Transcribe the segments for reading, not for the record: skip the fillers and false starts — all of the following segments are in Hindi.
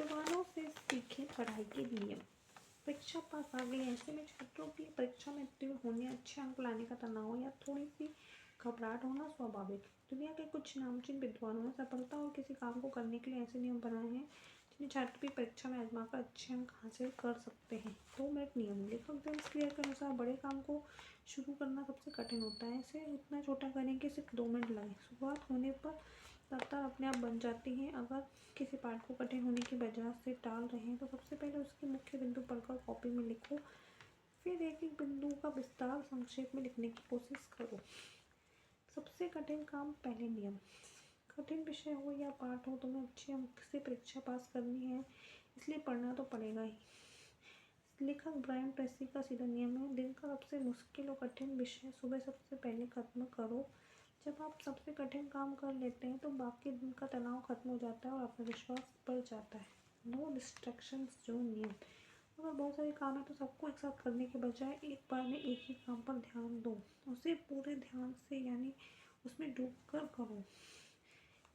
सवालों से सीखें पढ़ाई के नियम। परीक्षा पास आ गई, ऐसे में छात्रों की परीक्षा में उत्तीर्ण होने, अच्छे अंक लाने का तनाव या थोड़ी सी घबराहट होना स्वाभाविक है। दुनिया के कुछ नामचीन विद्वानों ने सफलता और किसी काम को करने के लिए ऐसे नियम बनाए हैं जिन्हें छात्र भी परीक्षा में आजमाकर अच्छे अंक हासिल कर सकते हैं। 2 मिनट नियम। लेखक जेम्स क्लियर के अनुसार बड़े काम को शुरू करना सबसे कठिन होता है। इसे इतना छोटा करें कि सिर्फ 2 मिनट लगे। शुरुआत होने पर रफ्तार अपने आप बन जाती है। अगर किसी पाठ को कठिन होने की वजह से टाल रहे हैं तो सबसे पहले उसके मुख्य बिंदु पढ़कर कॉपी में लिखो, फिर एक एक बिंदु का विस्तार संक्षेप में लिखने की कोशिश करो। सबसे कठिन काम पहले नियम। कठिन विषय हो या पाठ हो, तुम्हें अच्छे अंक से परीक्षा पास करनी है, इसलिए पढ़ना तो पड़ेगा ही। लेखक ब्रायन ट्रेसी का सीधा नियम है, दिन का सबसे मुश्किल और कठिन विषय सुबह सबसे पहले खत्म करो। जब आप सबसे कठिन काम कर लेते हैं तो बाकी दिन का तनाव खत्म हो जाता है और आत्मविश्वास बढ़ जाता है। नो डिस्ट्रैक्शंस जोन नियम। अगर बहुत सारे काम है तो सबको एक साथ करने के बजाय एक बार में एक ही काम पर ध्यान दो, उसे पूरे ध्यान से यानी उसमें डूब कर करो।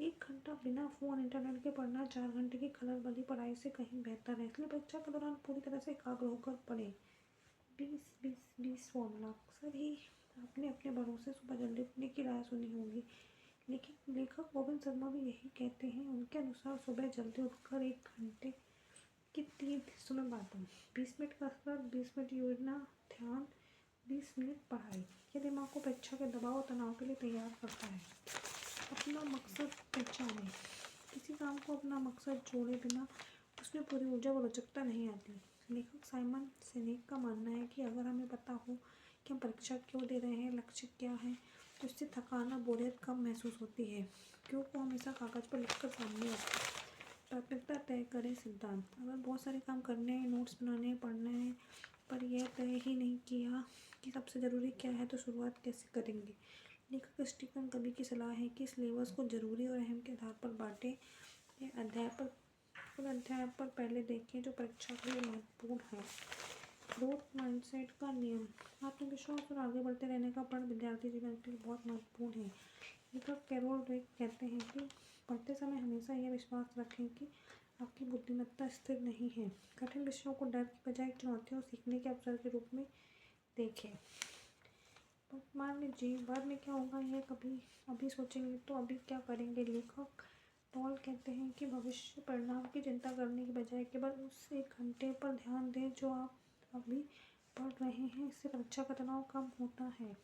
1 घंटा बिना फ़ोन इंटरनेट के पढ़ना 4 घंटे की खलल वाली पढ़ाई से कहीं बेहतर है, इसलिए परीक्षा के दौरान पूरी तरह से एकाग्र होकर पढ़ें। 20-20-20 फॉर्मूला। अक्सर ही आपने अपने बड़ों से सुबह जल्दी उठने की राय सुनी होगी, लेकिन लेखक गोविंद शर्मा भी यही कहते हैं। उनके अनुसार सुबह जल्दी उठकर 1 घंटे की 3 हिस्सों में बांटो। 20 मिनट कसरत, 20 मिनट योजना ध्यान, 20 मिनट पढ़ाई। यह दिमाग को परीक्षा के दबाव और तनाव के लिए तैयार करता है। अपना मकसद पहचानें। किसी काम को अपना मकसद जोड़े बिना उसमें पूरी ऊर्जा व रोचकता नहीं आती। लेखक साइमन सिनेक का मानना है कि अगर हमें पता हो कि हम परीक्षा क्यों दे रहे हैं, लक्ष्य क्या है, तो इससे थकान और बोरियत कम महसूस होती है। क्यों को हमेशा कागज़ पर लिखकर सामने रखें। प्राथमिकता तय करें सिद्धांत। अगर बहुत सारे काम करने हैं, नोट्स बनाने हैं, पढ़ना है, पर यह तय ही नहीं किया कि सबसे ज़रूरी क्या है तो शुरुआत कैसे करेंगे। लेखक स्टीफन कवी की सलाह है कि सिलेबस को ज़रूरी और अहम के आधार पर बांटें। यह अध्याय पर पहले देखें जो परीक्षा के लिए महत्वपूर्ण है। ग्रोथ माइंडसेट का नियम। आत्मविश्वास और आगे बढ़ते रहने का प्रण विद्यार्थी जीवन के लिए बहुत महत्वपूर्ण है। लेखक कैरोल ड्वेक कहते हैं कि पढ़ते समय हमेशा यह विश्वास रखें कि आपकी बुद्धिमत्ता स्थिर नहीं है। कठिन विषयों को डर की बजाय चुनौतियों सीखने के अवसर के रूप में देखें। मान लीजिए बाद में क्या होगा यह कभी अभी सोचेंगे तो अभी क्या करेंगे। लेखक टॉल कहते हैं कि भविष्य परिणाम की चिंता करने के बजाय केवल उस 1 घंटे पर ध्यान दें जो आप अभी पढ़ रहे हैं, इससे परीक्षा का तनाव कम होता है।